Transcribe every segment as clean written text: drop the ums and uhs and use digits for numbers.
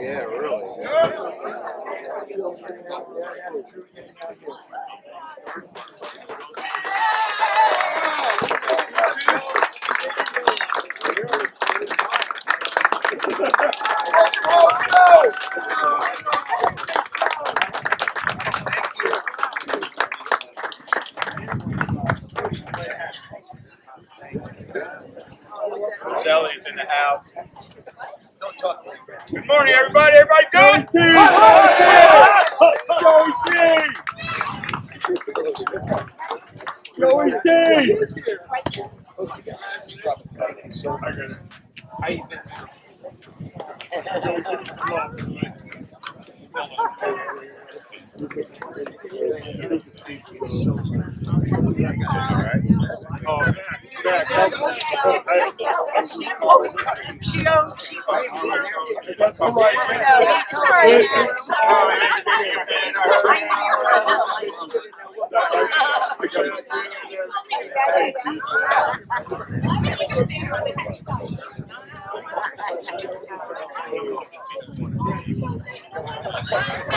Yeah, really. Ellie's in the house. Good morning, everybody. Everybody good? Joey T!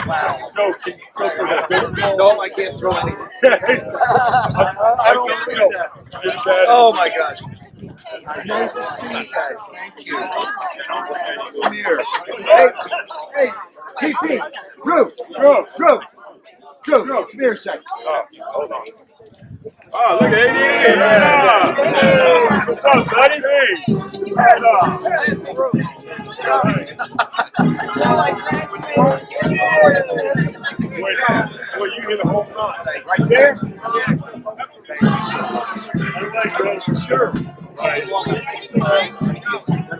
Wow. No, I can't throw anything. I don't do that. Oh my gosh. Nice to see you guys. Thank you. Come here. Hey, PT. Drew. Come here a second. Hold on. Oh, look at 88. What's up, buddy? Hey. Hold on. Wait, well, you hit a home run. Right there? Yeah. Thank you so much. Sure. Right.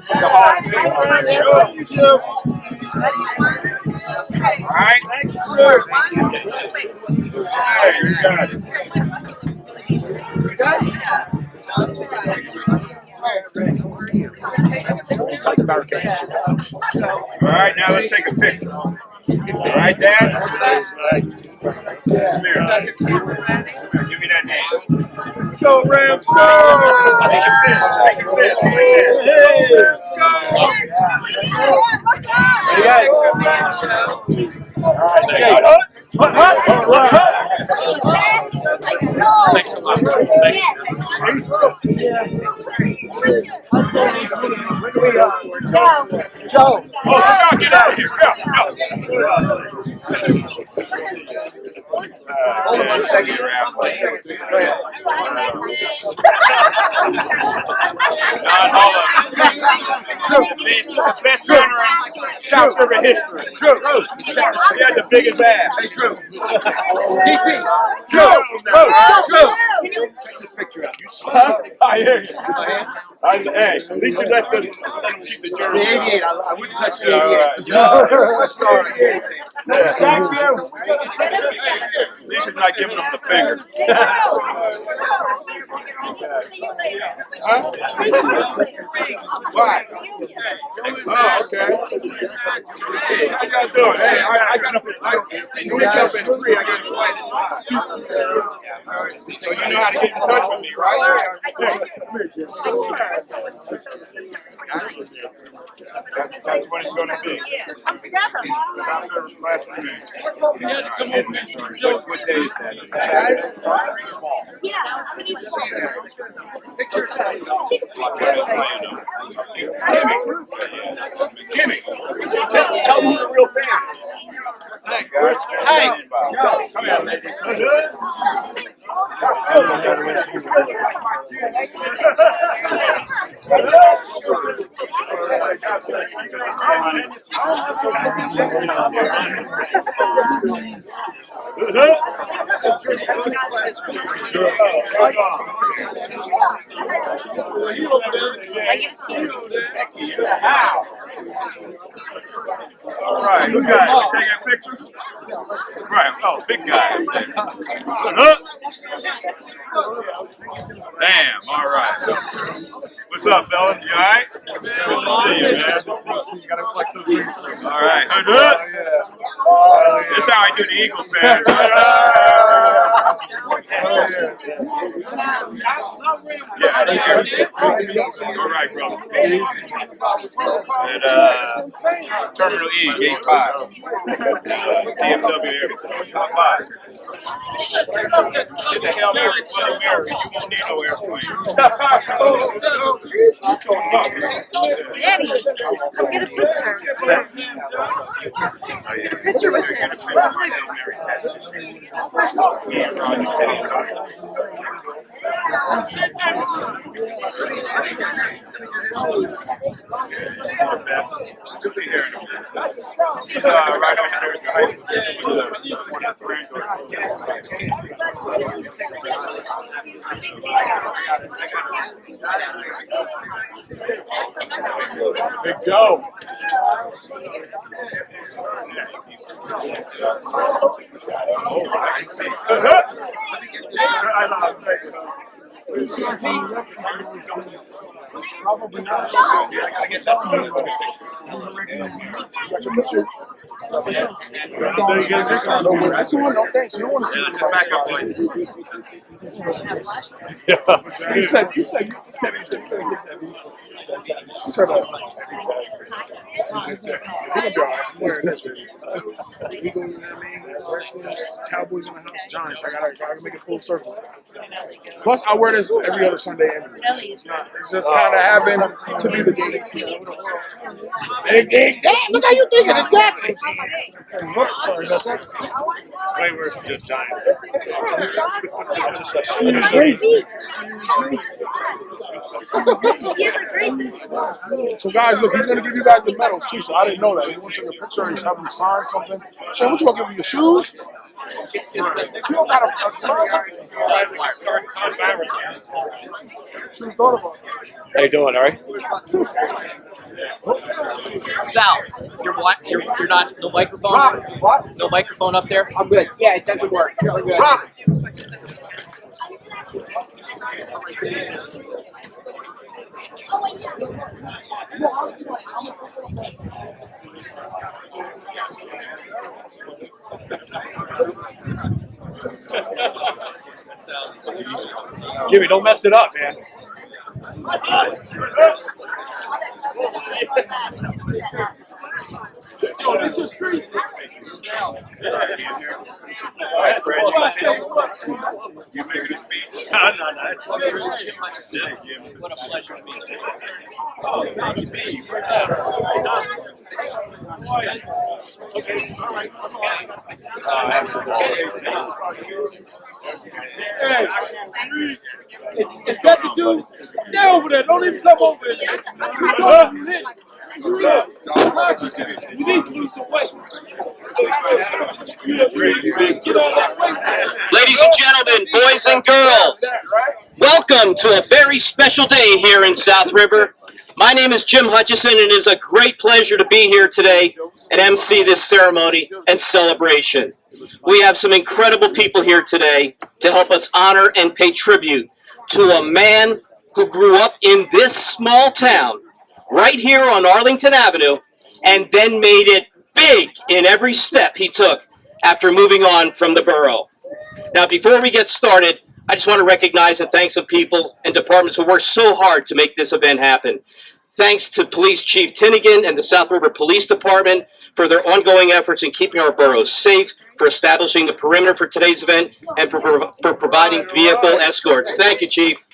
Come on. Thank you. All right. Thank you, sir. Hey, you got it. You guys? All right, now let's take a picture. All right, Dad? Come here. Give me that hand. Go, Rams, go! Make a fist. Make a fist. Hey, Rams, go! Hey, guys. All right, What? Thanks a lot. Thank you. Joe. Oh, get out of here. Go. Hold on 1 second. Go ahead. Don Holland. The best center in South River history. True. He had the biggest ass. Hey, Drew. DP. Drew. Check this picture out. I hear you. Hey, at least you let them keep the jersey. The 88. I wouldn't touch the 88. Sorry. Thank you. At least you're not giving them the finger. Huh? Why? Oh, okay. Hey, how y'all doing? Hey, I got up in 3. I got invited. So you know how to get in touch with me, right? That's what it's going to be. Come together. What day is that? Pictures. Jimmy, Tell me who the real fan is. Hey, come here, ladies. All right, who got it? Taking a picture? Right, oh, big guy. Damn, all right. What's up, fellas? You all right? Good to see you, man. You gotta flex those wings for me. All right. This is how I do the Eagle fan. Yeah, all right, brother. At Terminal E, Gate 5. DFW Airport. Top 5. Get the hell out of here. You won't need no airplane. Daddy, come get a picture. Get a picture with him. Right over there at the height. Big Joe. Probably not. I get that. That's the one. No thanks. You don't want to see the backup plane. Yeah. He said. I'm wearing this, baby. Eagles, you know what I mean? Redskins, Cowboys in the house, Giants. I gotta make it full circle. Plus, I wear this every other Sunday anyway. It's just kind of happened to be the day. Exactly. Look how you thinking. Exactly. Sorry about that. It's way worse than just Giants. It's great. So guys, look, he's gonna give you guys the medals too. So I didn't know that. He wants to take a picture. He's having him sign something. Shane, what you gonna give you your shoes? You don't got a. How you doing? All right. Sal, you're what? You're not no microphone. What? No microphone up there. I'm good. Yeah, it doesn't work. We're good. Jimmy, don't mess it up, man. This is street. You making a speech? No, it's What a pleasure to meet you. Oh, thank you, It's got to do. Stay over there. Don't even come over there. You need to lose some weight. Ladies and gentlemen, boys and girls, welcome to a very special day here in South River. My name is Jim Hutchison, and it is a great pleasure to be here today and MC this ceremony and celebration. We have some incredible people here today to help us honor and pay tribute to a man who grew up in this small town right here on Arlington Avenue and then made it big in every step he took after moving on from the borough. Now, before we get started, I just want to recognize and thank some people and departments who worked so hard to make this event happen. Thanks to Police Chief Tinnigan and the South River Police Department for their ongoing efforts in keeping our borough safe, for establishing the perimeter for today's event, and for providing vehicle escorts. Thank you, Chief.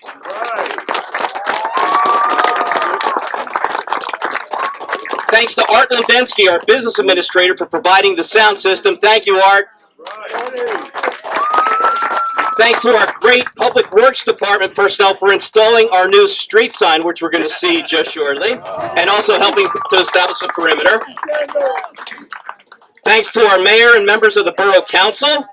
Thanks to Art Lindensky, our business administrator, for providing the sound system. Thank you, Art. Thanks to our great Public Works Department personnel for installing our new street sign, which we're going to see just shortly, and also helping to establish a perimeter. Thanks to our mayor and members of the Borough Council.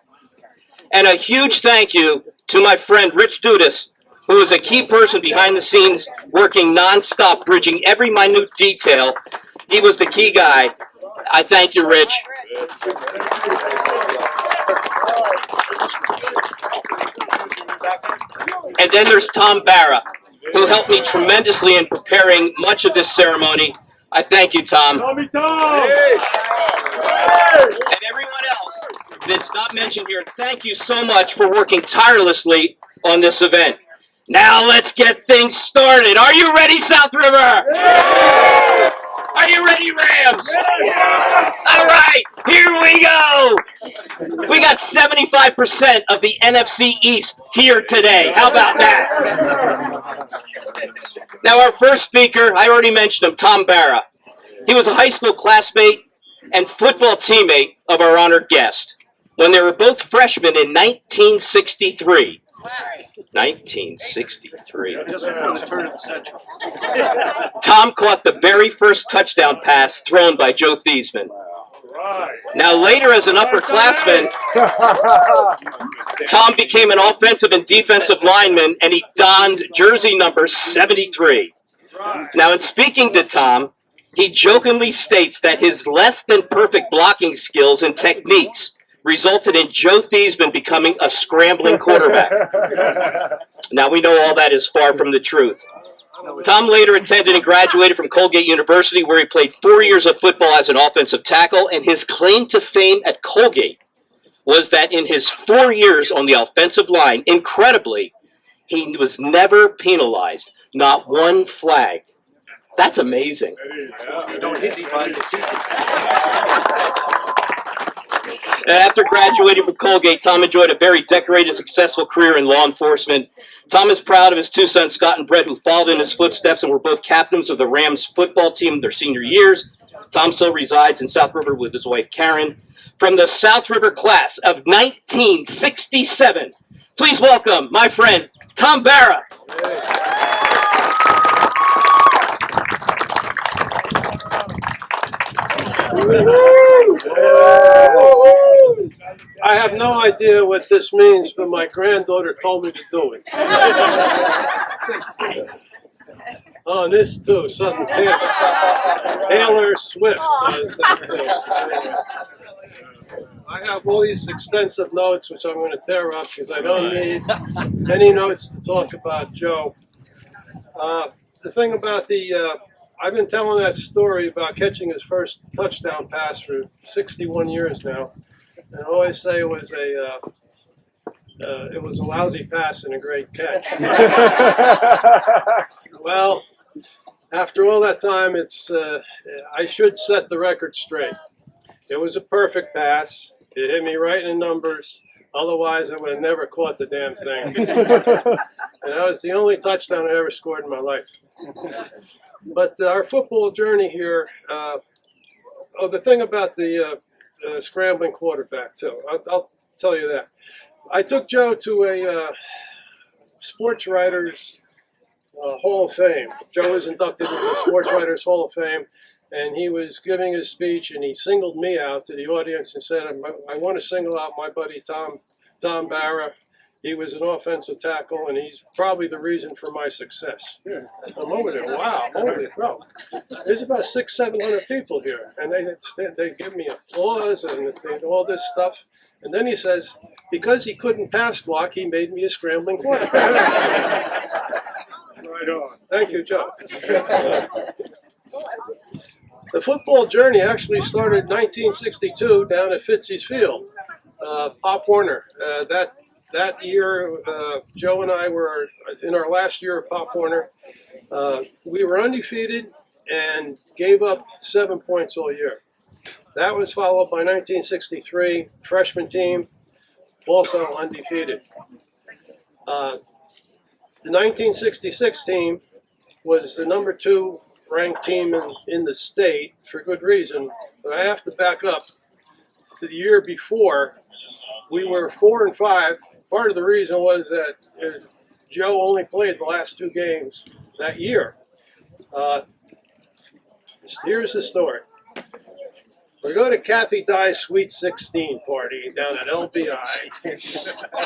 And a huge thank you to my friend Rich Dudas, who is a key person behind the scenes, working nonstop, bridging every minute detail. He was the key guy. I thank you, Rich. And then there's Tom Barra, who helped me tremendously in preparing much of this ceremony. I thank you, Tom. Tommy Tom! And everyone else that's not mentioned here, thank you so much for working tirelessly on this event. Now let's get things started. Are you ready, South River? Are you ready, Rams? All right, here we go. We got 75% of the NFC East here today. How about that? Now, our first speaker, I already mentioned him, Tom Barra. He was a high school classmate and football teammate of our honored guest when they were both freshmen in 1963. 1963. Just before the turn of the century. Tom caught the very first touchdown pass thrown by Joe Theismann. Now, later as an upperclassman, Tom became an offensive and defensive lineman, and he donned jersey number 73. Now, in speaking to Tom, he jokingly states that his less than perfect blocking skills and techniques resulted in Joe Theismann becoming a scrambling quarterback. Now, we know all that is far from the truth. Tom later attended and graduated from Colgate University, where he played 4 years of football as an offensive tackle, and his claim to fame at Colgate was that in his 4 years on the offensive line, incredibly, he was never penalized, not one flag. That's amazing. Don't hit anybody. It's easy. And after graduating from Colgate, Tom enjoyed a very decorated, successful career in law enforcement. Tom is proud of his two sons, Scott and Brett, who followed in his footsteps and were both captains of the Rams football team in their senior years. Tom still resides in South River with his wife, Karen. From the South River class of 1967, please welcome my friend, Tom Barra. I have no idea what this means, but my granddaughter told me to do it. Oh, and this too, something Taylor Swift does that too. I have all these extensive notes, which I'm going to tear up because I don't need any notes to talk about Joe. The thing about I've been telling that story about catching his first touchdown pass for 61 years now. And I always say it was a lousy pass and a great catch. Well, after all that time, I should set the record straight. It was a perfect pass. It hit me right in the numbers. Otherwise, I would have never caught the damn thing. And that was the only touchdown I ever scored in my life. But our football journey here, the thing about the scrambling quarterback, too. I'll tell you that. I took Joe to a sports writers Hall of Fame. Joe was inducted into the Sports Writers Hall of Fame, and he was giving his speech, and he singled me out to the audience and said, I want to single out my buddy Tom Barra. He was an offensive tackle, and he's probably the reason for my success. Yeah. I'm over there. Wow, holy cow. There's about 600-700 people here, and they give me applause and all this stuff. And then he says, because he couldn't pass block, he made me a scrambling quarterback. Right on. Thank you, Joe. The football journey actually started in 1962 down at Fitzy's Field. Pop Warner. That year, Joe and I were in our last year of Pop Warner. We were undefeated and gave up 7 points all year. That was followed by 1963, freshman team, also undefeated. The 1966 team was the number 2 ranked team in the state for good reason, but I have to back up to the year before. We were 4-5. Part of the reason was that Joe only played the last 2 games that year. Here's the story. We go to Kathy Dye's Sweet 16 party down at LBI.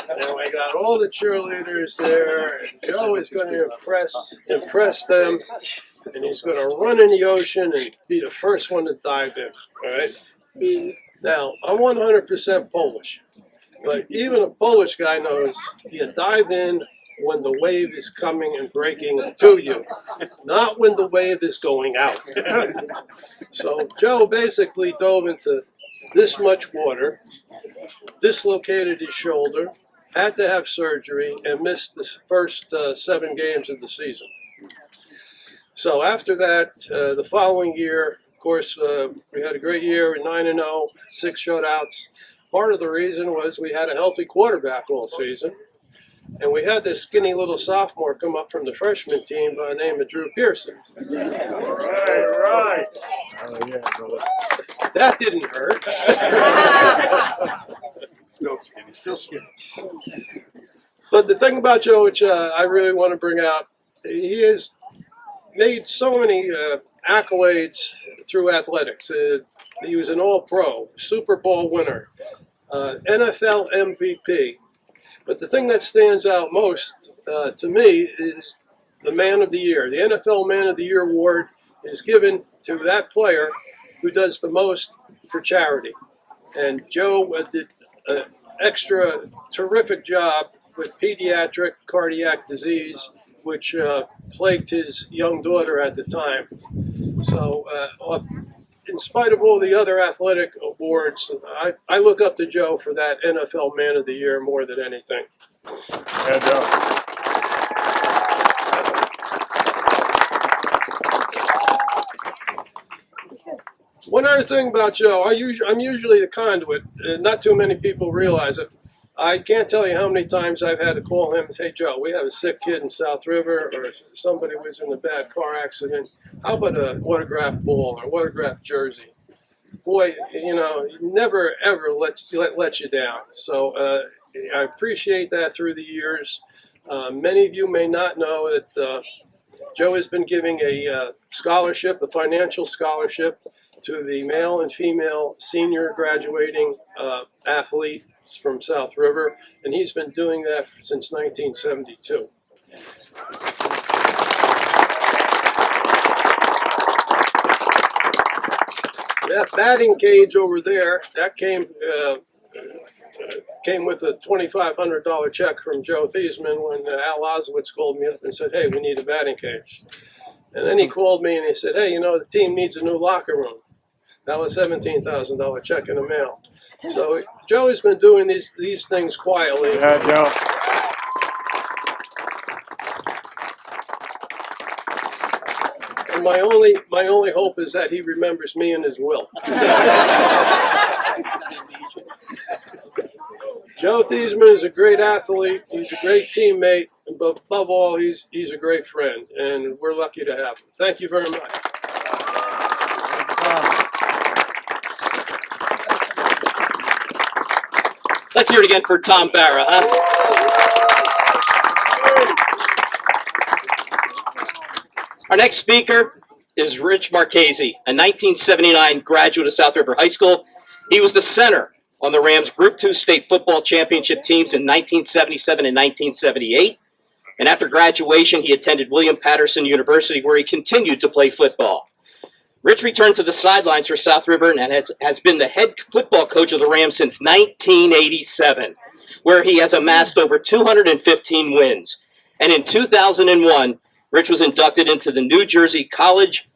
And we got all the cheerleaders there. And Joe is going to impress them. And he's going to run in the ocean and be the first one to dive in. All right? Now, I'm 100% Polish. But even a Polish guy knows you dive in when the wave is coming and breaking to you, not when the wave is going out. So Joe basically dove into this much water, dislocated his shoulder, had to have surgery, and missed the first 7 games of the season. So after that, the following year, course, we had a great year, 9-0, 6 shutouts. Part of the reason was we had a healthy quarterback all season. And we had this skinny little sophomore come up from the freshman team by the name of Drew Pearson. Right. Oh, yeah, brother. That didn't hurt. Still skinny. Still skinny. But the thing about Joe, which I really want to bring out, he has made so many accolades through athletics. He was an All-Pro, Super Bowl winner, NFL MVP. But the thing that stands out most to me is the Man of the Year. The NFL Man of the Year award is given to that player who does the most for charity. And Joe did an extra terrific job with pediatric cardiac disease, which plagued his young daughter at the time. So in spite of all the other athletic awards, I look up to Joe for that NFL Man of the Year more than anything. Yeah, Joe. One other thing about Joe, I'm usually the conduit, and not too many people realize it. I can't tell you how many times I've had to call him and say, Joe, we have a sick kid in South River, or somebody was in a bad car accident. How about a autographed ball or autographed jersey? Boy, you know, he never, ever let you down. So I appreciate that through the years. Many of you may not know that Joe has been giving a scholarship, a financial scholarship, to the male and female senior graduating athletes from South River, and he's been doing that since 1972. That batting cage over there, that came with a $2,500 check from Joe Theismann when Al Oswitz called me up and said, hey, we need a batting cage. And then he called me and he said, hey, you know, the team needs a new locker room. That was a $17,000 check in the mail. So Joe has been doing these things quietly. Yeah, Joe. And my only hope is that he remembers me in his will. Joe Theismann is a great athlete. He's a great teammate, but above all, he's a great friend, and we're lucky to have him. Thank you very much. Let's hear it again for Tom Barra, huh? Our next speaker is Rich Marchese, a 1979 graduate of South River High School. He was the center on the Rams Group 2 state football championship teams in 1977 and 1978. And after graduation, he attended William Patterson University, where he continued to play football. Rich returned to the sidelines for South River and has been the head football coach of the Rams since 1987, where he has amassed over 215 wins. And in 2001, Rich was inducted into the New Jersey Coaches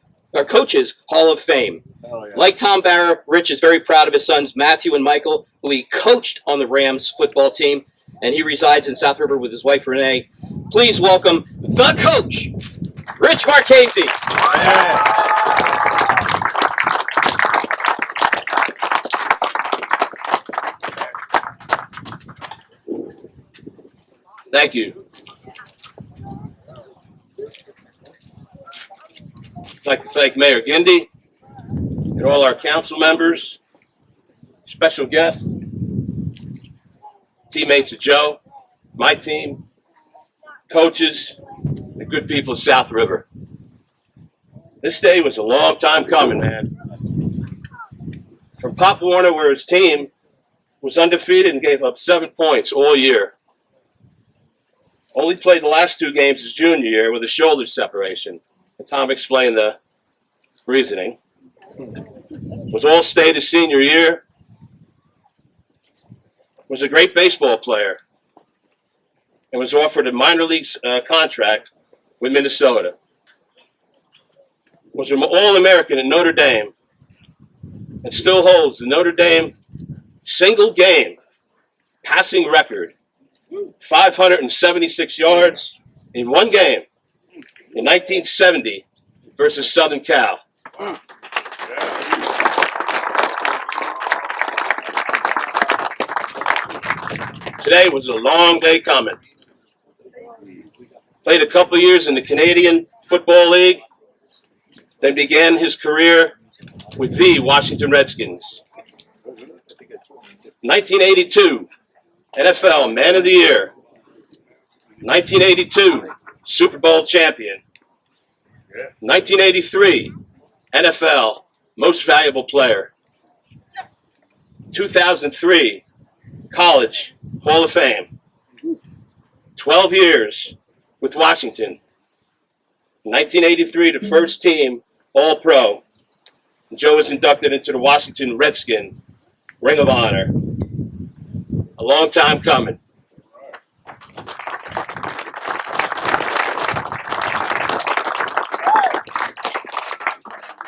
Hall of Fame. Oh, yeah. Like Tom Barra, Rich is very proud of his sons Matthew and Michael, who he coached on the Rams football team, and he resides in South River with his wife Renee. Please welcome the coach, Rich Marchese. Yeah. Thank you. I'd like to thank Mayor Gindy and all our council members, special guests, teammates of Joe, my team, coaches, and good people of South River. This day was a long time coming, man. From Pop Warner, where his team was undefeated and gave up 7 points all year. Only played the last 2 games his junior year with a shoulder separation. And Tom explained the reasoning. Was all state his senior year. Was a great baseball player. And was offered a minor league contract with Minnesota. Was an All-American at Notre Dame. And still holds the Notre Dame single game passing record. 576 yards in one game in 1970 versus Southern Cal. Today was a long day coming. Played a couple years in the Canadian Football League, then began his career with the Washington Redskins. 1982, NFL Man of the Year. 1982, Super Bowl champion. 1983, NFL Most Valuable Player. 2003, College Hall of Fame. 12 years with Washington. 1983, the first team All-Pro. Joe was inducted into the Washington Redskin Ring of Honor. A long time coming.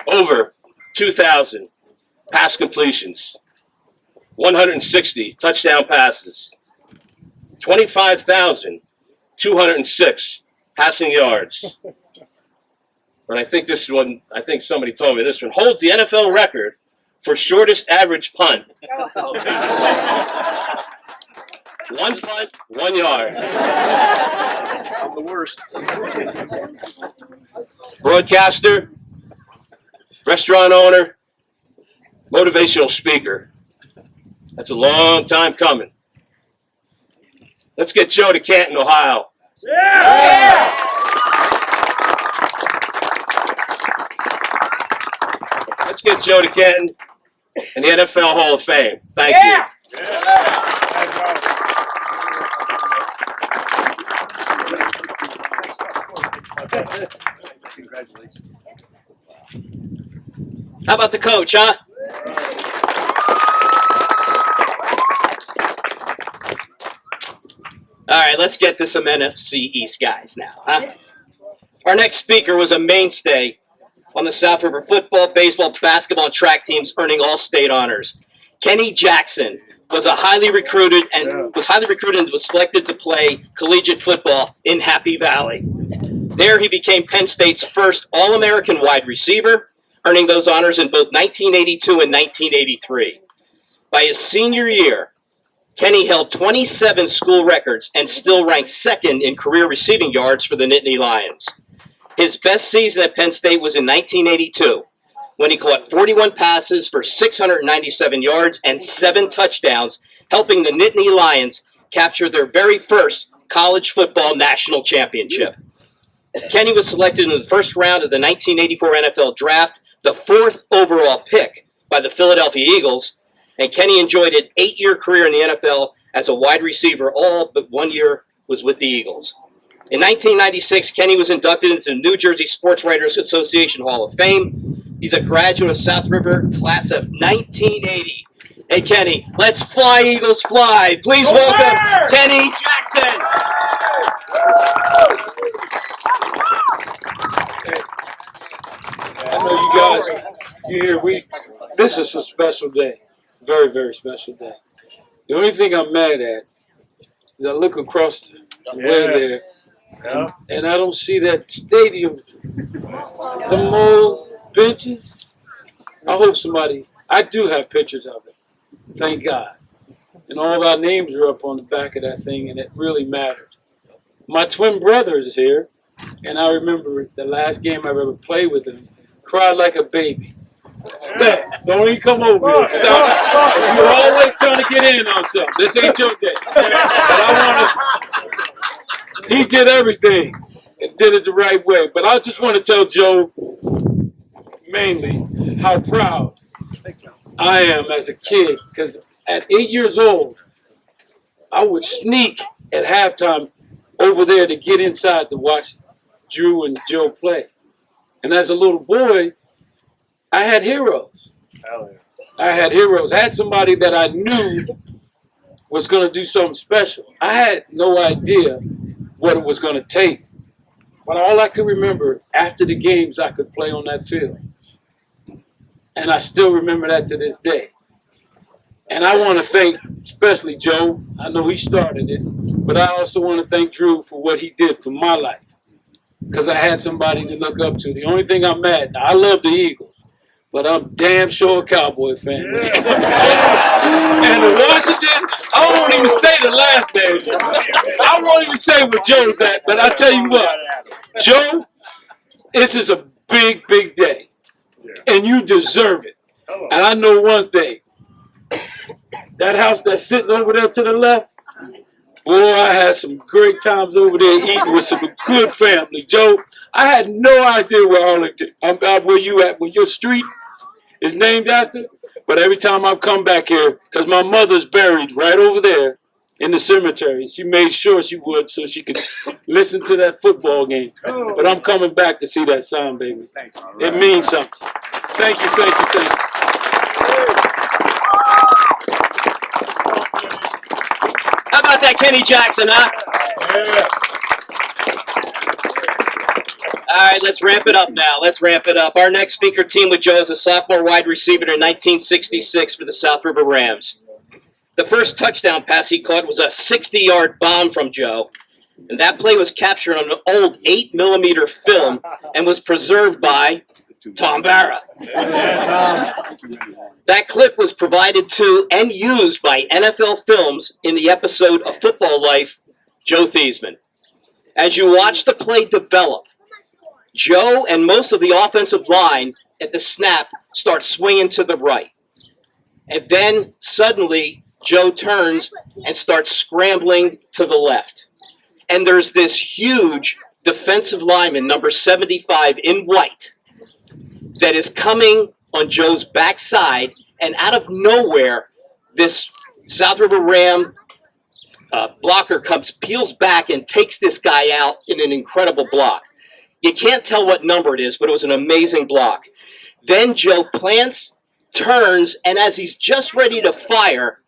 Over 2,000 pass completions, 160 touchdown passes, 25,206 passing yards. And I think this one, I think somebody told me this one holds the NFL record for shortest average punt. 1 punt, 1 yard. I'm the worst. Broadcaster, restaurant owner, motivational speaker. That's a long time coming. Let's get Joe to Canton, Ohio. Yeah! Let's get Joe to Canton and the NFL Hall of Fame. Thank you. Congratulations. How about the coach, huh? All right, let's get to some NFC East guys now, huh? Our next speaker was a mainstay on the South River football, baseball, basketball, and track teams, earning all-state honors. Kenny Jackson was highly recruited and was selected to play collegiate football in Happy Valley. There, he became Penn State's first All-American wide receiver, earning those honors in both 1982 and 1983. By his senior year, Kenny held 27 school records and still ranked second in career receiving yards for the Nittany Lions. His best season at Penn State was in 1982, when he caught 41 passes for 697 yards and 7 touchdowns, helping the Nittany Lions capture their very first college football national championship. Kenny was selected in the first round of the 1984 NFL Draft, the 4th overall pick by the Philadelphia Eagles, and Kenny enjoyed an 8-year career in the NFL as a wide receiver. All but 1 year was with the Eagles. In 1996, Kenny was inducted into the New Jersey Sports Writers Association Hall of Fame. He's a graduate of South River, class of 1980. Hey, Kenny, let's fly, Eagles, fly. Please welcome Kenny Jackson. I know you guys, you're here. This is a special day. Very, very special day. The only thing I'm mad at is I look across the way there, and I don't see that stadium, the old benches. I hope I do have pictures of it, thank God. And all our names are up on the back of that thing, and it really mattered. My twin brother is here, and I remember the last game I ever played with him, cried like a baby. Stop. Don't even come over here. Stop. You're always trying to get in on something. This ain't your day. He did everything and did it the right way. But I just want to tell Joe mainly how proud I am as a kid. Because at 8 years old, I would sneak at halftime over there to get inside to watch Drew and Joe play. And as a little boy, I had heroes. Hell yeah. I had heroes. I had somebody that I knew was going to do something special. I had no idea what it was going to take. But all I could remember, after the games, I could play on that field. And I still remember that to this day. And I want to thank especially Joe. I know he started it. But I also want to thank Drew for what he did for my life. Because I had somebody to look up to. The only thing I'm mad now, I love the Eagles. but I'm damn sure a Cowboy fan. And the Washington, I won't even say the last name. I won't even say where Joe's at, but I tell you what, Joe, this is a big, big day, and you deserve it. And I know one thing. That house that's sitting over there to the left, boy, I had some great times over there eating with some good family. Joe, I had no idea where Arlington, where you at, where your street is named after. But every time I come back here, because my mother's buried right over there in the cemetery, she made sure she would so she could listen to that football game. But I'm coming back to see that sign, baby. It means something. Thank you, thank you, thank you. How about that Kenny Jackson, huh? All right, let's ramp it up now. Let's ramp it up. Our next speaker team with Joe is a sophomore wide receiver in 1966 for the South River Rams. The first touchdown pass he caught was a 60-yard bomb from Joe, and that play was captured on an old 8mm film and was preserved by Tom Barra. That clip was provided to and used by NFL Films in the episode of Football Life, Joe Theismann. As you watch the play develop, Joe and most of the offensive line at the snap start swinging to the right. And then suddenly Joe turns and starts scrambling to the left. And there's this huge defensive lineman, number 75 in white, that is coming on Joe's backside, and out of nowhere, this South River Ram blocker peels back and takes this guy out in an incredible block. You can't tell what number it is, but it was an amazing block. Then Joe plants, turns, and as he's just ready to fire,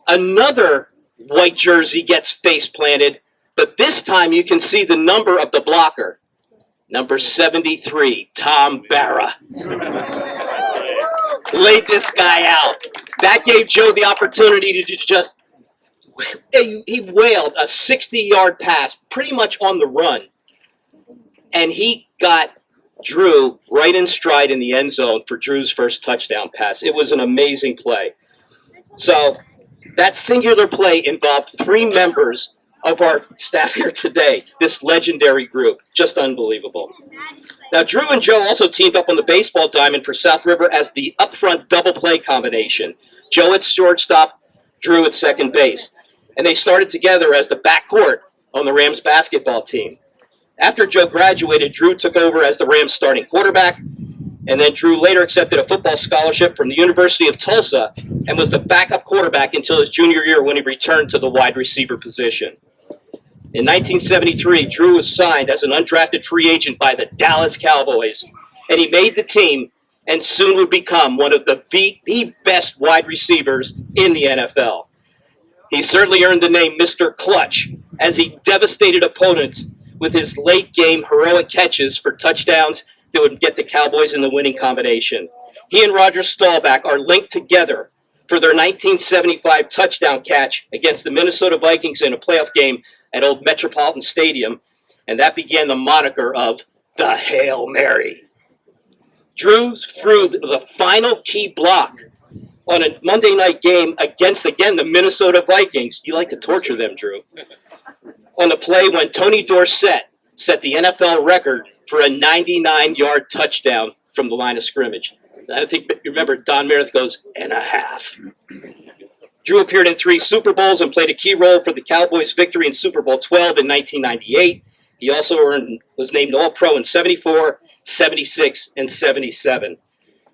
another white jersey gets face planted, but this time you can see the number of the blocker. Number 73, Tom Barra. Laid this guy out. That gave Joe the opportunity to just, he whaled a 60-yard pass pretty much on the run. And he got Drew right in stride in the end zone for Drew's first touchdown pass. It was an amazing play. So that singular play involved 3 members of our staff here today, this legendary group. Just unbelievable. Now, Drew and Joe also teamed up on the baseball diamond for South River as the up-front double play combination. Joe at shortstop, Drew at second base. And they started together as the backcourt on the Rams basketball team. After Joe graduated, Drew took over as the Rams starting quarterback, and then Drew later accepted a football scholarship from the University of Tulsa and was the backup quarterback until his junior year when he returned to the wide receiver position. In 1973, Drew was signed as an undrafted free agent by the Dallas Cowboys, and he made the team and soon would become one of the best wide receivers in the NFL. He certainly earned the name Mr. Clutch as he devastated opponents with his late-game heroic catches for touchdowns that would get the Cowboys in the winning combination. He and Roger Staubach are linked together for their 1975 touchdown catch against the Minnesota Vikings in a playoff game at Old Metropolitan Stadium, and that began the moniker of the Hail Mary. Drew threw the final key block on a Monday night game against, again, the Minnesota Vikings. You like to torture them, Drew. On the play when Tony Dorsett set the NFL record for a 99-yard touchdown from the line of scrimmage. I think you remember Don Meredith goes, and a half. Drew appeared in 3 Super Bowls and played a key role for the Cowboys' victory in Super Bowl XII in 1998. He also was named All-Pro in 74, 76, and 77.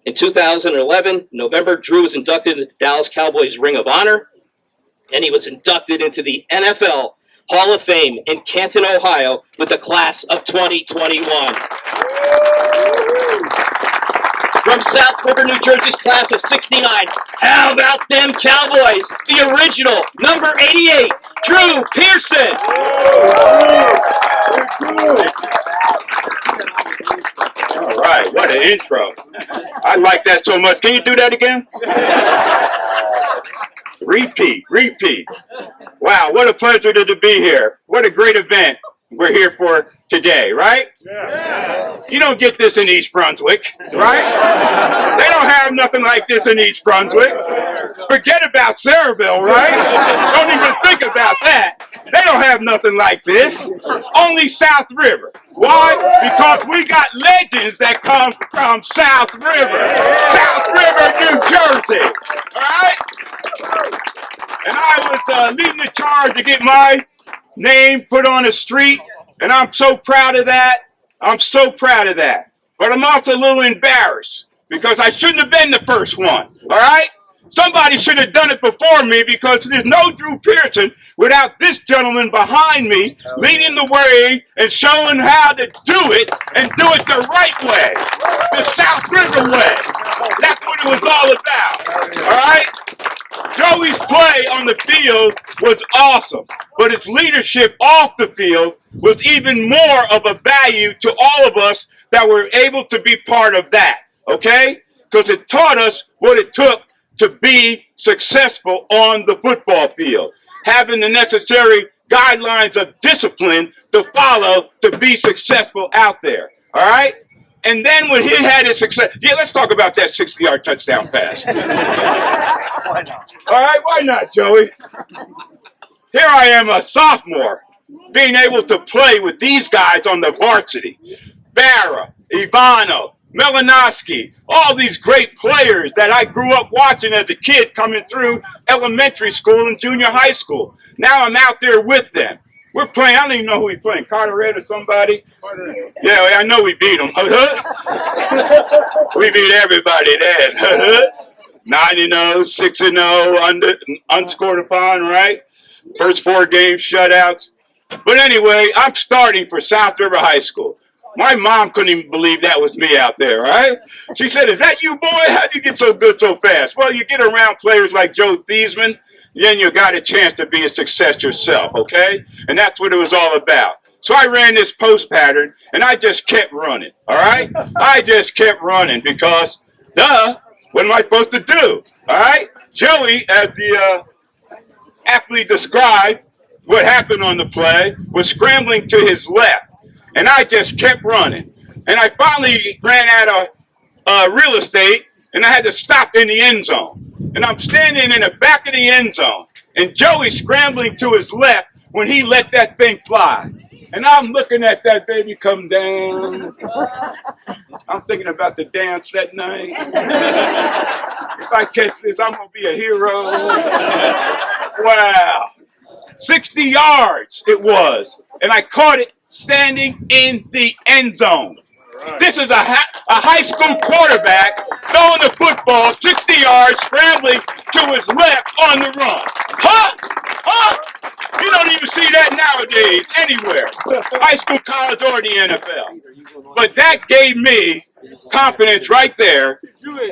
In 2011, November, Drew was inducted into the Dallas Cowboys Ring of Honor, and he was inducted into the NFL Hall of Fame in Canton, Ohio, with the class of 2021. From South River, New Jersey's class of 69, how about them Cowboys? The original, number 88, Drew Pearson. All right, what an intro. I like that so much. Can you do that again? Repeat. Wow, what a pleasure to be here. What a great event. we're here for today, right? Yeah. You don't get this in East Brunswick, right? They don't have nothing like this in East Brunswick. Forget about Saraville, right? Don't even think about that. They don't have nothing like this. Only South River. Why? Because we got legends that come from South River. South River, New Jersey. All right? And I was leading the charge to get my name put on the street, and I'm so proud of that. I'm so proud of that. But I'm also a little embarrassed because I shouldn't have been the first one. All right? Somebody should have done it before me because there's no Drew Pearson without this gentleman behind me leading the way and showing how to do it and do it the right way, the South River way. That's what it was all about. All right? Joey's play on the field was awesome, but his leadership off the field was even more of a value to all of us that were able to be part of that, okay? Because it taught us what it took to be successful on the football field, having the necessary guidelines of discipline to follow to be successful out there, all right? And then when he had his success, yeah, let's talk about that 60-yard touchdown pass. Why not? All right, why not, Joey? Here I am, a sophomore, being able to play with these guys on the varsity. Barra, Ivano, Melanowski, all these great players that I grew up watching as a kid coming through elementary school and junior high school. Now I'm out there with them. We're playing, I don't even know who we're playing, Carteret or somebody? Yeah, I know we beat them. We beat everybody then. 9-0, 6-0, unscored upon, right? First 4 games, shutouts. But anyway, I'm starting for South River High School. My mom couldn't even believe that was me out there, right? She said, "Is that you, boy? How'd you get so good so fast?" Well, you get around players like Joe Theismann, then you got a chance to be a success yourself, okay? And that's what it was all about. So I ran this post pattern, and I just kept running, all right? I just kept running because, duh, what am I supposed to do, all right? Joey, as the athlete described what happened on the play, was scrambling to his left. And I just kept running. And I finally ran out of real estate, and I had to stop in the end zone. And I'm standing in the back of the end zone, and Joey's scrambling to his left when he let that thing fly. And I'm looking at that baby come down. I'm thinking about the dance that night. If I catch this, I'm going to be a hero. Wow. 60 yards it was. And I caught it standing in the end zone. This is a high school quarterback throwing the football 60 yards, scrambling to his left on the run. Huh? Huh? You don't even see that nowadays anywhere. High school, college, or the NFL. But that gave me confidence right there.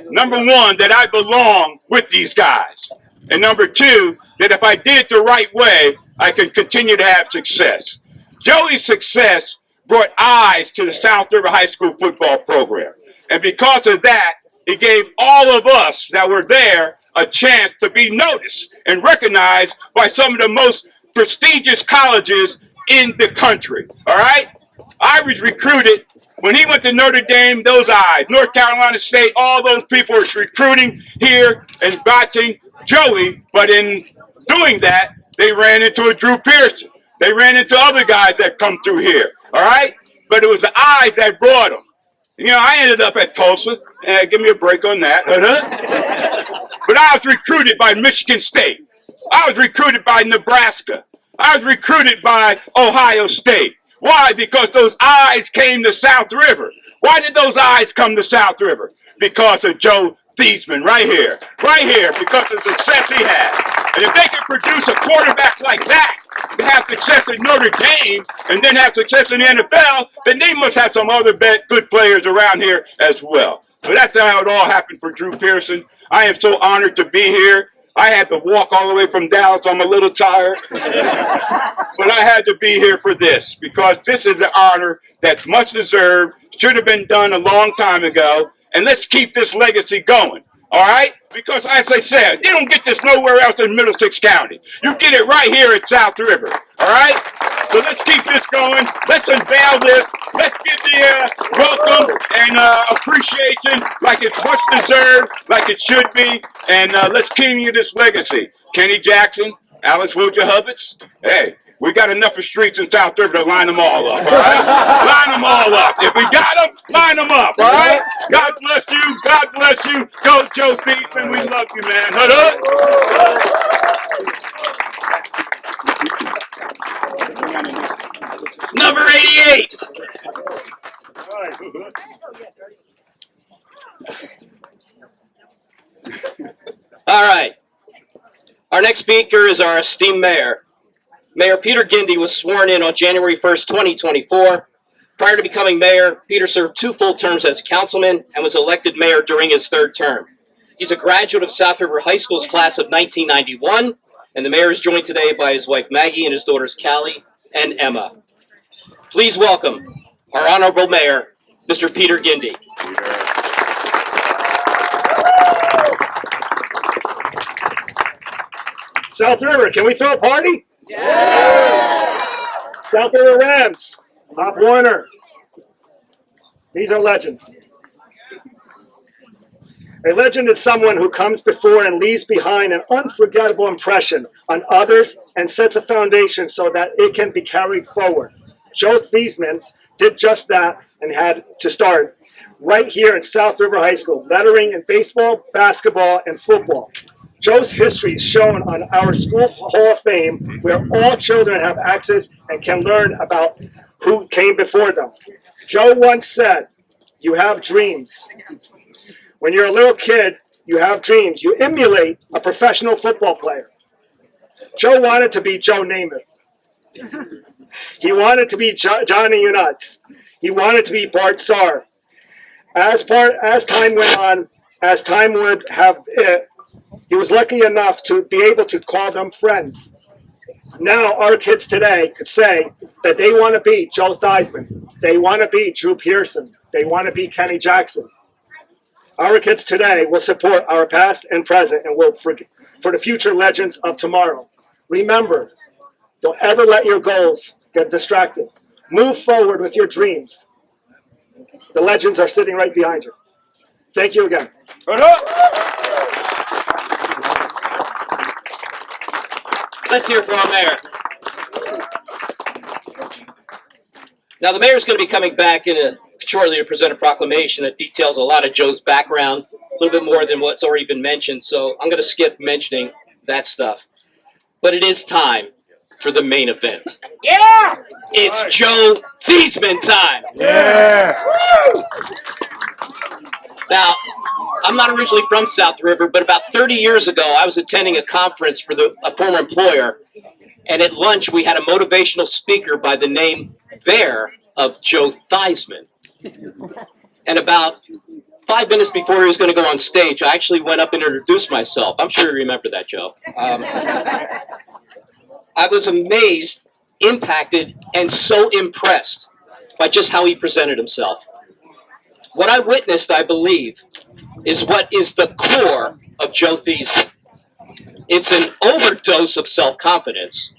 Number one, that I belong with these guys. And number two, that if I did it the right way, I can continue to have success. Joey's success brought eyes to the South River High School football program. And because of that, it gave all of us that were there a chance to be noticed and recognized by some of the most prestigious colleges in the country. All right? I was recruited. When he went to Notre Dame, those eyes, North Carolina State, all those people were recruiting here and watching Joey. But in doing that, they ran into a Drew Pearson. They ran into other guys that come through here, all right? But it was the eyes that brought them. You know, I ended up at Tulsa. Give me a break on that. But I was recruited by Michigan State. I was recruited by Nebraska. I was recruited by Ohio State. Why? Because those eyes came to South River. Why did those eyes come to South River? Because of Joe Theismann, right here, because of the success he had. And if they can produce a quarterback like that, to have success at Notre Dame, and then have success in the NFL, then they must have some other good players around here as well. So that's how it all happened for Drew Pearson. I am so honored to be here. I had to walk all the way from Dallas. I'm a little tired. But I had to be here for this, because this is an honor that's much deserved, should have been done a long time ago, and let's keep this legacy going. All right? Because, as I said, you don't get this nowhere else in Middlesex County. You get it right here at South River. All right? So let's keep this going. Let's unveil this. Let's give the welcome and appreciation like it's much deserved, like it should be. And let's continue this legacy. Kenny Jackson, Alex Wooja Hubbets. Hey, we got enough of streets in South River to line them all up, all right? Line them all up. If we got them, line them up, all right? God bless you. God bless you. Go, Joe Theismann. We love you, man. Hut up. Number 88. All right. Our next speaker is our esteemed mayor. Mayor Peter Gindy was sworn in on January 1st, 2024. Prior to becoming mayor, Peter served 2 full terms as a councilman and was elected mayor during his 3rd term. He's a graduate of South River High School's class of 1991, and the mayor is joined today by his wife Maggie and his daughters Callie and Emma. Please welcome our honorable mayor, Mr. Peter Gindy. South River, can we throw a party? Yeah! South River Rams, Pop Warner. These are legends. A legend is someone who comes before and leaves behind an unforgettable impression on others and sets a foundation so that it can be carried forward. Joe Theismann did just that and had to start right here at South River High School, lettering in baseball, basketball, and football. Joe's history is shown on our school Hall of Fame, where all children have access and can learn about who came before them. Joe once said, "You have dreams. When you're a little kid, you have dreams. You emulate a professional football player." Joe wanted to be Joe Namath. He wanted to be Johnny Unitas. He wanted to be Bart Starr. As time went on, as time would have it, he was lucky enough to be able to call them friends. Now our kids today could say that they want to be Joe Theismann. They want to be Drew Pearson. They want to be Kenny Jackson. Our kids today will support our past and present and will for the future legends of tomorrow. Remember, don't ever let your goals get distracted. Move forward with your dreams. The legends are sitting right behind you. Thank you again. Let's hear it for our mayor. Now, the mayor's going to be coming back shortly to present a proclamation that details a lot of Joe's background, a little bit more than what's already been mentioned, so I'm going to skip mentioning that stuff. But it is time for the main event. Yeah! It's Joe Theismann time. Yeah. Now, I'm not originally from South River, but about 30 years ago, I was attending a conference for a former employer, and at lunch, we had a motivational speaker by the name of Joe Theismann. And about 5 minutes before he was going to go on stage, I actually went up and introduced myself. I'm sure you remember that, Joe. I was amazed, impacted, and so impressed by just how he presented himself. What I witnessed, I believe, is what is the core of Joe Theismann. It's an overdose of self-confidence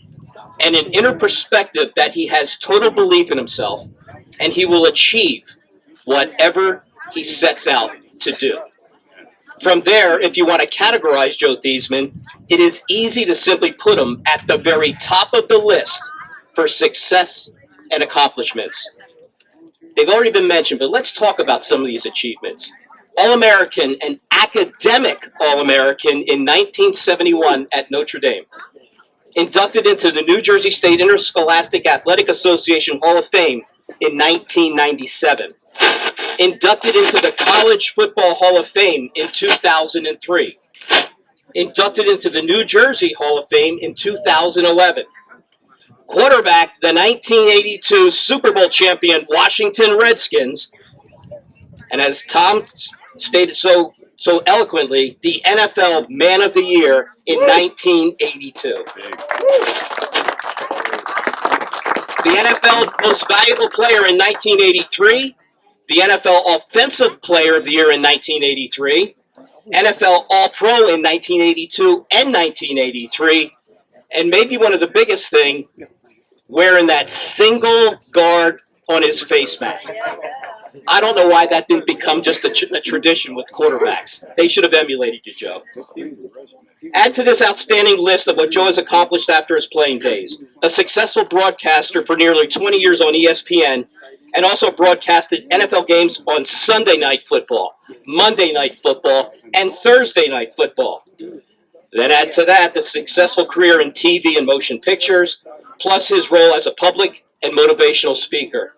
and an inner perspective that he has total belief in himself, and he will achieve whatever he sets out to do. From there, if you want to categorize Joe Theismann, it is easy to simply put him at the very top of the list for success and accomplishments. They've already been mentioned, but let's talk about some of these achievements. All-American and academic All-American in 1971 at Notre Dame. Inducted into the New Jersey State Interscholastic Athletic Association Hall of Fame in 1997. Inducted into the College Football Hall of Fame in 2003. Inducted into the New Jersey Hall of Fame in 2011. Quarterback the 1982 Super Bowl champion Washington Redskins. And as Tom stated so eloquently, the NFL Man of the Year in 1982. The NFL Most Valuable Player in 1983. The NFL Offensive Player of the Year in 1983. NFL All-Pro in 1982 and 1983. And maybe one of the biggest thing, wearing that single guard on his face mask. I don't know why that didn't become just a tradition with quarterbacks. They should have emulated you, Joe. Add to this outstanding list of what Joe has accomplished after his playing days. A successful broadcaster for nearly 20 years on ESPN, and also broadcasted NFL games on Sunday Night Football, Monday Night Football, and Thursday Night Football. Then add to that the successful career in TV and motion pictures, plus his role as a public and motivational speaker.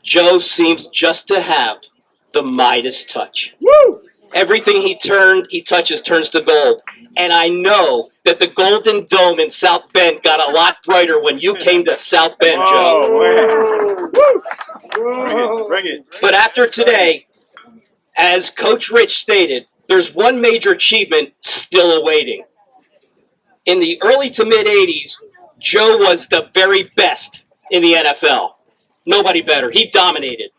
Joe seems just to have the Midas touch. Woo! Everything he touches turns to gold. And I know that the Golden Dome in South Bend got a lot brighter when you came to South Bend, Joe. Woo! Bring it. But after today, as Coach Rich stated, there's one major achievement still awaiting. In the early to mid-'80s, Joe was the very best in the NFL. Nobody better. He dominated.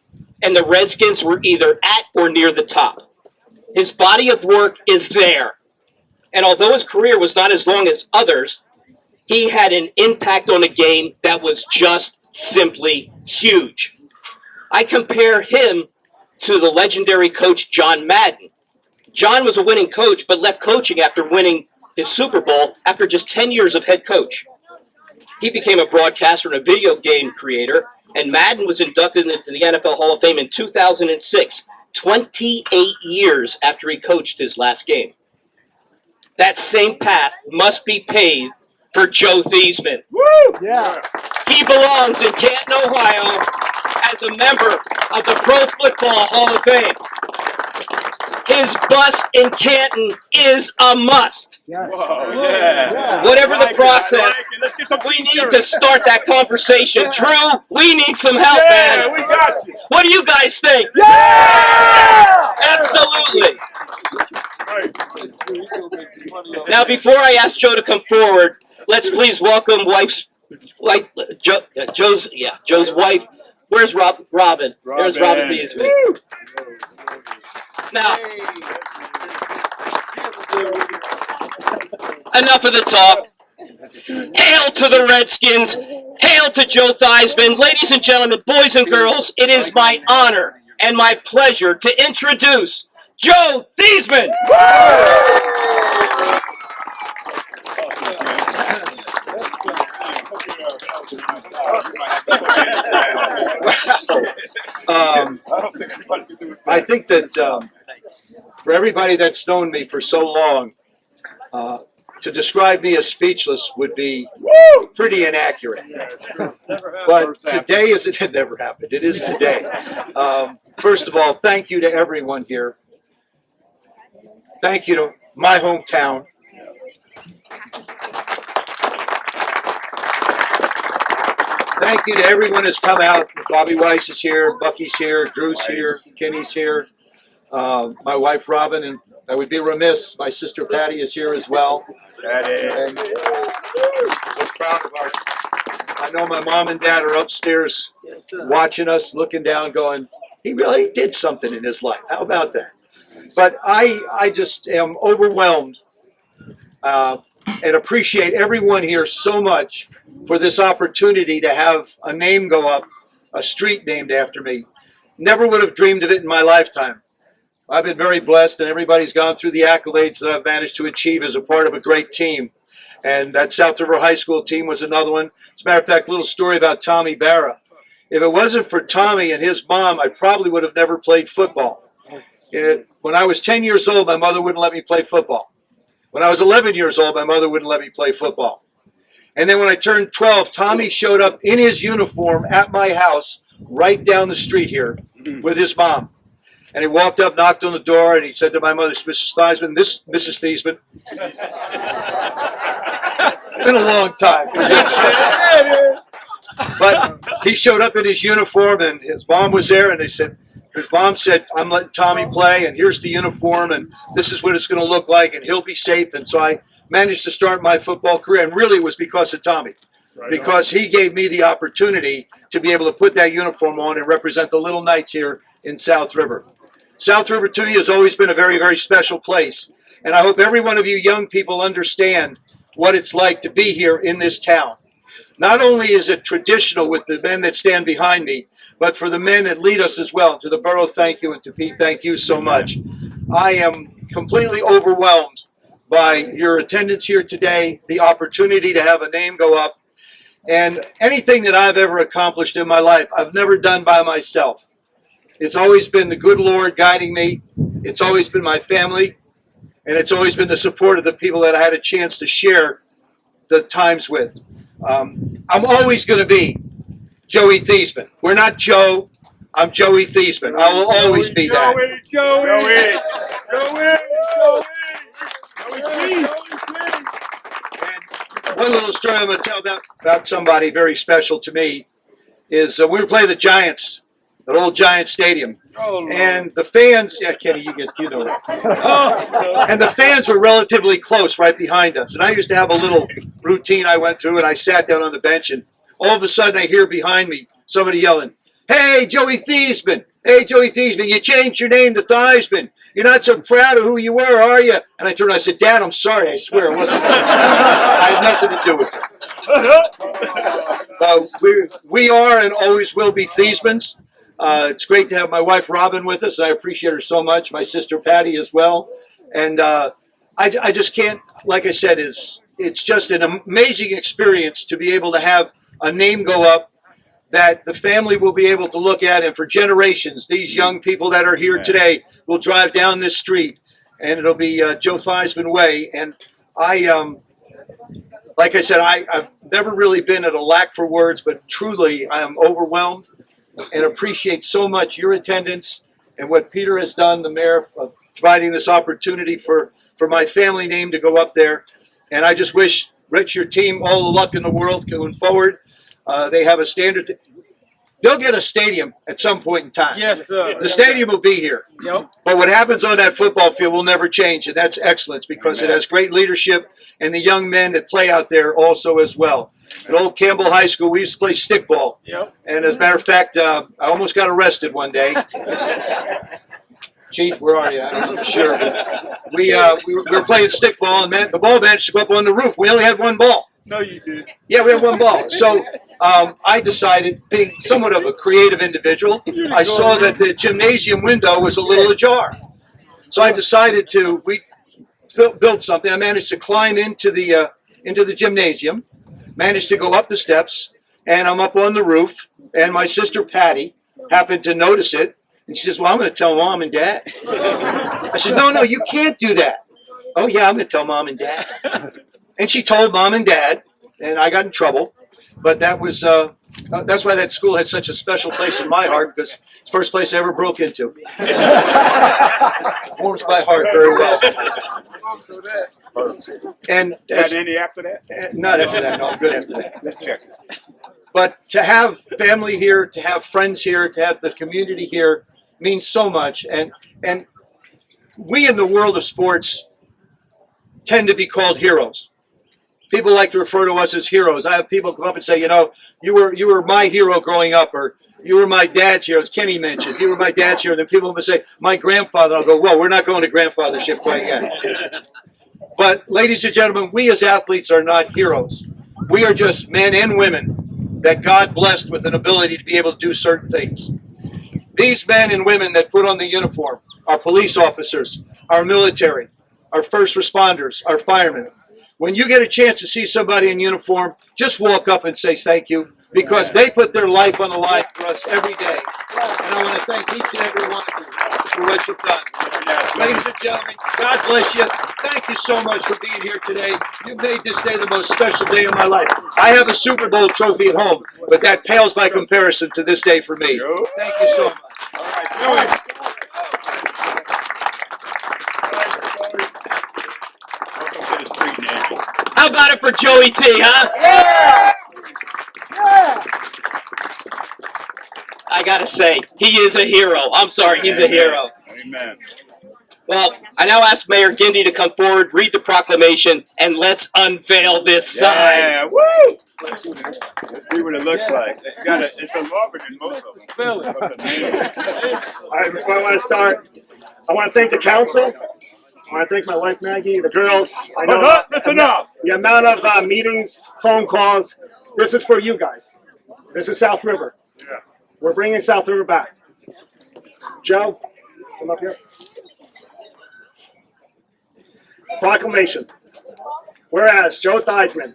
And the Redskins were either at or near the top. His body of work is there. And although his career was not as long as others, he had an impact on the game that was just simply huge. I compare him to the legendary coach John Madden. John was a winning coach, but left coaching after winning his Super Bowl after just 10 years of head coach. He became a broadcaster and a video game creator, and Madden was inducted into the NFL Hall of Fame in 2006, 28 years after he coached his last game. That same path must be paved for Joe Theismann. Woo! Yeah. He belongs in Canton, Ohio, as a member of the Pro Football Hall of Fame. His bust in Canton is a must. Whoa, yeah. Whatever the process, Let's get some we need t-shirts. to start that conversation. Drew, we need some help, Yeah, man. we got you. What do you guys think? Yeah! Absolutely. Right. Now, before I ask Joe to come forward, let's please welcome Joe's wife. Where's Robin? There's Robin Theismann. Woo! Now, enough of the talk. Hail to the Redskins. Hail to Joe Theismann. Ladies and gentlemen, boys and girls, it is my honor and my pleasure to introduce Joe Theismann. I think that for everybody that's known me for so long, to describe me as speechless would be pretty inaccurate. But today is it never happened. It is today. First of all, thank you to everyone here. Thank you to my hometown. Thank you to everyone who's come out. Bobby Weiss is here, Bucky's here, Drew's here, Kenny's here, my wife Robin, and I would be remiss, my sister Patty is here as well. And we're proud of our, I know my mom and dad are upstairs watching us, looking down, going, he really did something in his life. How about that? But I just am overwhelmed and appreciate everyone here so much for this opportunity to have a name go up, a street named after me. Never would have dreamed of it in my lifetime. I've been very blessed, and everybody's gone through the accolades that I've managed to achieve as a part of a great team. And that South River High School team was another one. As a matter of fact, a little story about Tommy Barra. If it wasn't for Tommy and his mom, I probably would have never played football. When I was 10 years old, my mother wouldn't let me play football. When I was 11 years old, my mother wouldn't let me play football. And then when I turned 12, Tommy showed up in his uniform at my house right down the street here with his mom. And he walked up, knocked on the door, and he said to my mother, Mrs. Theismann, this Mrs. Theismann. Been a long time. But he showed up in his uniform, and his mom was there, and his mom said, I'm letting Tommy play, and here's the uniform, and this is what it's going to look like, and he'll be safe. And so I managed to start my football career, and really it was because of Tommy. Because he gave me the opportunity to be able to put that uniform on and represent the Little Knights here in South River. South River to me has always been a very, very special place. And I hope every one of you young people understand what it's like to be here in this town. Not only is it traditional with the men that stand behind me, but for the men that lead us as well. To the borough, thank you, and to Pete, thank you so much. I am completely overwhelmed by your attendance here today, the opportunity to have a name go up, and anything that I've ever accomplished in my life, I've never done by myself. It's always been the good Lord guiding me. It's always been my family, and it's always been the support of the people that I had a chance to share the times with. I'm always going to be Joey Theismann. We're not Joe. I'm Joey Theismann. I will always be that. Joey. And one little story I'm going to tell about somebody very special to me is we were playing the Giants, that old Giant Stadium. And the fans, yeah, Kenny, you know that. And the fans were relatively close right behind us. And I used to have a little routine I went through, and I sat down on the bench, and all of a sudden I hear behind me somebody yelling, "Hey, Joey Theismann! Hey, Joey Theismann, you changed your name to Theismann. You're not so proud of who you were, are you?" And I turned and I said, "Dad, I'm sorry. I swear it wasn't that. I had nothing to do with it." We are and always will be Theismanns. It's great to have my wife Robin with us. I appreciate her so much. My sister Patty as well. And I just can't, like I said, it's just an amazing experience to be able to have a name go up that the family will be able to look at, and for generations, these young people that are here today will drive down this street, and it'll be Joe Theismann Way. And like I said, I've never really been at a lack for words, but truly I am overwhelmed and appreciate so much your attendance and what Peter has done, the mayor, of providing this opportunity for my family name to go up there. And I just wish Rich, your team, all the luck in the world going forward. They have a standard. They'll get a stadium at some point in time. Yes, sir. The stadium will be here. Yep. But what happens on that football field will never change, and that's excellence because it has great leadership and the young men that play out there also as well. At old Campbell High School, we used to play stickball. Yep. And as a matter of fact, I almost got arrested one day. Chief, where are you? I'm sure. We were playing stickball, and the ball managed to go up on the roof. We only had one ball. No, you did. Yeah, we had one ball. So I decided, being somewhat of a creative individual, I saw that the gymnasium window was a little ajar. So I decided to build something. I managed to climb into the gymnasium, managed to go up the steps, and I'm up on the roof. And my sister Patty happened to notice it, and she says, "Well, I'm going to tell Mom and Dad." I said, "No, you can't do that." "Oh yeah, I'm going to tell Mom and Dad." And she told Mom and Dad, and I got in trouble. But that was that's why that school had such a special place in my heart, because it's the first place I ever broke into. It warms my heart very well. And Got any after that? not after that. No, I'm good after that. But to have family here, to have friends here, to have the community here means so much. And we in the world of sports tend to be called heroes. People like to refer to us as heroes. I have people come up and say, you were my hero growing up, or you were my dad's hero, as Kenny mentioned. You were my dad's hero. And then people will say, my grandfather. I'll go, whoa, we're not going to grandfathership quite yet. But ladies and gentlemen, we as athletes are not heroes. We are just men and women that God blessed with an ability to be able to do certain things. These men and women that put on the uniform, our police officers, our military, our first responders, our firemen. When you get a chance to see somebody in uniform, just walk up and say thank you, because they put their life on the line for us every day. And I want to thank each and every one of you for what you've done. Ladies and gentlemen, God bless you. Thank you so much for being here today. You made this day the most special day of my life. I have a Super Bowl trophy at home, but that pales by comparison to this day for me. Thank you so much. All right. How about it for Joey T, huh? Yeah! Yeah! I gotta say, he is a hero. I'm sorry, he's a hero. Amen. Well, I now ask Mayor Gindy to come forward, read the proclamation, and let's unveil this sign. Yeah, woo! Let's see what it looks like. It's a longer than most of them. All right, before I want to start, I want to thank the council. I want to thank my wife Maggie, the girls. I know Listen up! the amount of meetings, phone calls. This is for you guys. This is South River. We're bringing South River back. Joe, come up here. Proclamation. Whereas Joe Theismann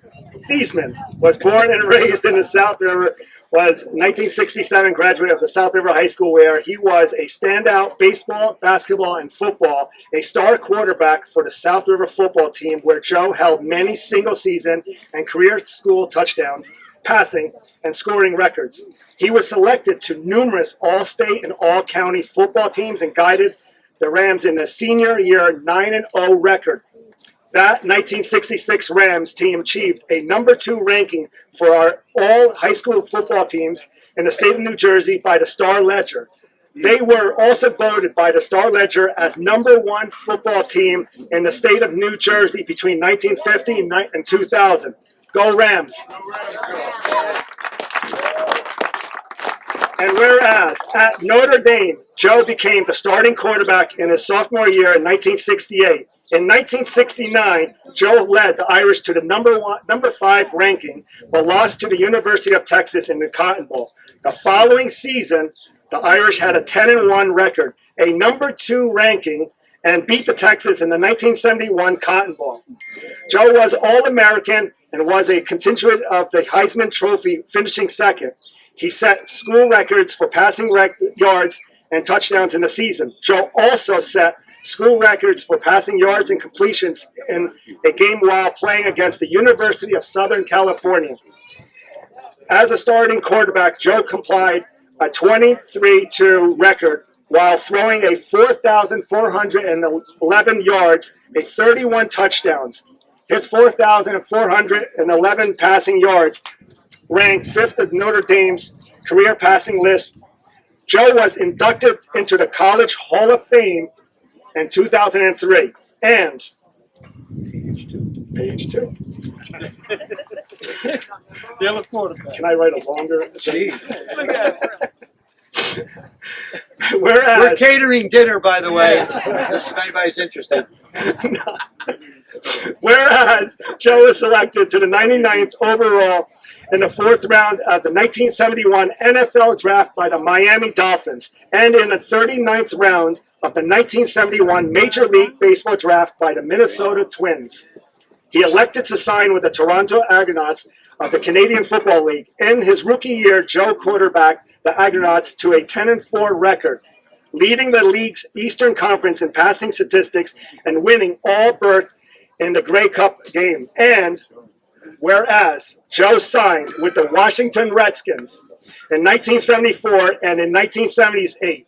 was born and raised in the South River, was 1967 graduate of the South River High School, where he was a standout baseball, basketball, and football, a star quarterback for the South River football team, where Joe held many single-season and career school touchdowns, passing, and scoring records. He was selected to numerous all-state and all-county football teams and guided the Rams in the senior year 9-0 record. That 1966 Rams team achieved a number 2 ranking for our all high school football teams in the state of New Jersey by the Star Ledger. They were also voted by the Star Ledger as number 1 football team in the state of New Jersey between 1950 and 2000. Go Rams! And whereas at Notre Dame, Joe became the starting quarterback in his sophomore year in 1968. In 1969, Joe led the Irish to the number 5 ranking, but lost to the University of Texas in the Cotton Bowl. The following season, the Irish had a 10-1 record, a number 2 ranking, and beat the Texans in the 1971 Cotton Bowl. Joe was All-American and was a constituent of the Theismann Trophy, finishing second. He set school records for passing yards and touchdowns in the season. Joe also set school records for passing yards and completions in a game while playing against the University of Southern California. As a starting quarterback, Joe complied a 23-2 record while throwing a 4,411 yards, a 31 touchdowns. His 4,411 passing yards ranked 5th of Notre Dame's career passing list. Joe was inducted into the College Hall of Fame in 2003. And page 2. Still a quarterback. Can I write a longer? Jeez. Whereas We're catering dinner, by the way, just if anybody's interested. Whereas Joe was selected to the 99th overall in the 4th round of the 1971 NFL draft by the Miami Dolphins, and in the 39th round of the 1971 Major League Baseball draft by the Minnesota Twins. He elected to sign with the Toronto Argonauts of the Canadian Football League. In his rookie year, Joe quarterbacked the Argonauts to a 10-4 record, leading the league's Eastern Conference in passing statistics and winning all berth in the Grey Cup game. And whereas Joe signed with the Washington Redskins in 1974 and in 1978,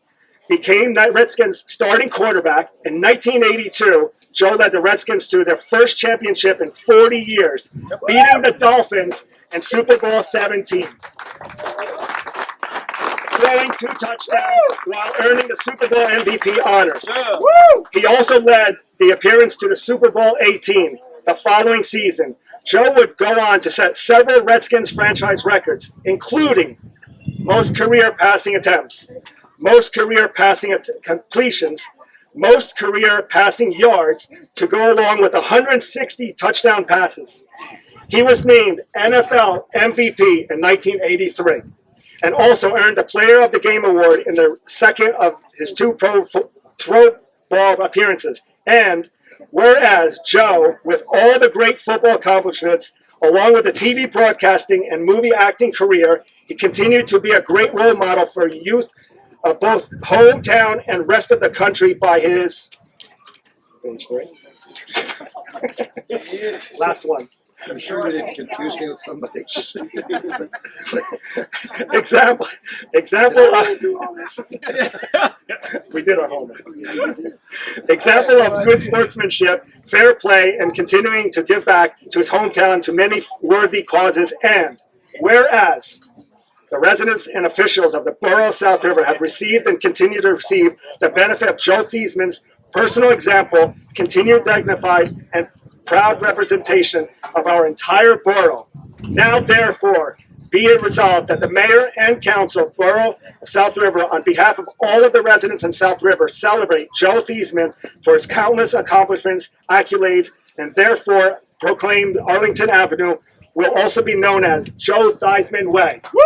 became that Redskins starting quarterback. In 1982, Joe led the Redskins to their first championship in 40 years, beating the Dolphins in Super Bowl 17. Throwing 2 touchdowns while earning the Super Bowl MVP honors. He also led the appearance to the Super Bowl 18 the following season. Joe would go on to set several Redskins franchise records, including most career passing attempts, most career passing completions, most career passing yards, to go along with 160 touchdown passes. He was named NFL MVP in 1983 and also earned the Player of the Game award in the second of his 2 Pro Bowl appearances. And whereas Joe, with all the great football accomplishments, along with the TV broadcasting and movie acting career, he continued to be a great role model for youth of both hometown and rest of the country by his last one. I'm sure you didn't confuse me with somebody. Example we did our homework. Example of good sportsmanship, fair play, and continuing to give back to his hometown to many worthy causes. And whereas the residents and officials of the Borough of South River have received and continue to receive the benefit of Joe Theismann's personal example, continued dignified and proud representation of our entire borough. Now, therefore, be it resolved that the mayor and council, Borough of South River, on behalf of all of the residents in South River, celebrate Joe Theismann for his countless accomplishments, accolades, and therefore proclaim Arlington Avenue will also be known as Joe Theismann Way. Woo!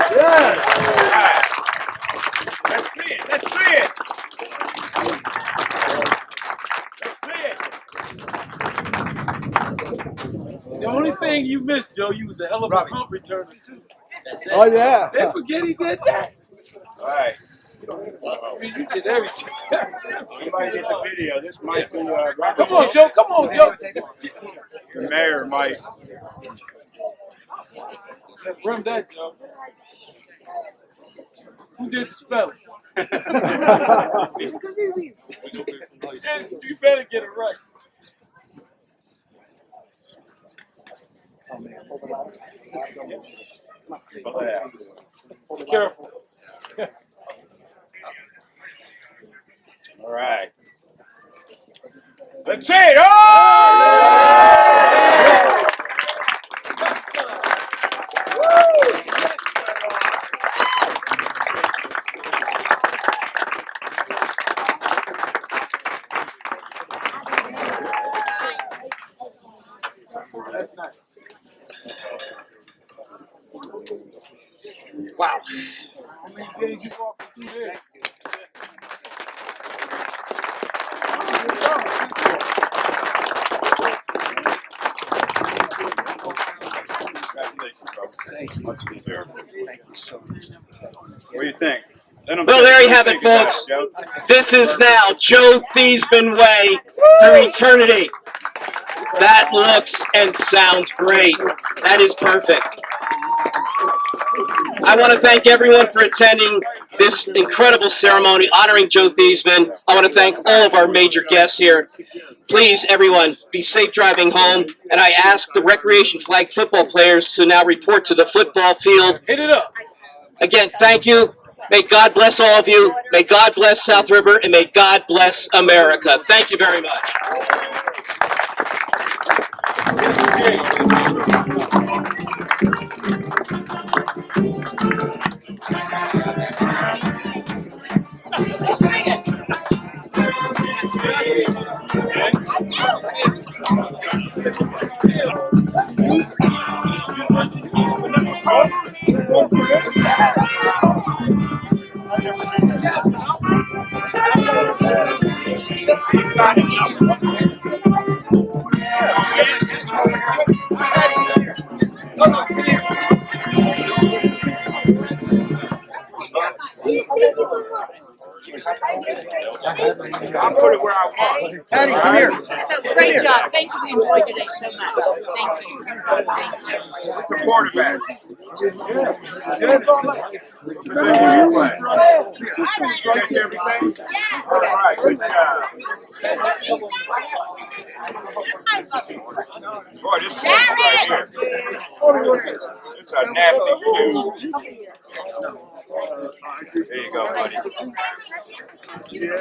Yes. All right. Let's see it. Let's see it. The only thing you missed, Joe, you was a hell of a punt returner too. Oh yeah. They forget he did that. All right. I mean, you did everything. You might get the video. This might be Come on, Joe. Come on, Joe. the mayor might. Run that, Joe. Who did the spelling? You better get it right. Be careful. All right. Let's see it. Oh! That's nice. Wow. How many days you walking through there? Much deserved. What do you think? Well, there you have it, folks. This is now Joe Theismann Way through eternity. That looks and sounds great. That is perfect. I want to thank everyone for attending this incredible ceremony honoring Joe Theismann. I want to thank all of our major guests here. Please, everyone, be safe driving home. And I ask the recreation flag football players to now report to the football field. Hit it up. Again, thank you. May God bless all of you. May God bless South River, and may God bless America. Thank you very much. I'll put it where I want. Patty, come here. So great job. Thank you. We enjoyed today so much. Thank you. The quarterback. Check everything. All right, good job. Boy, this is right here. It's a nasty shoe. There you go, buddy. Yeah.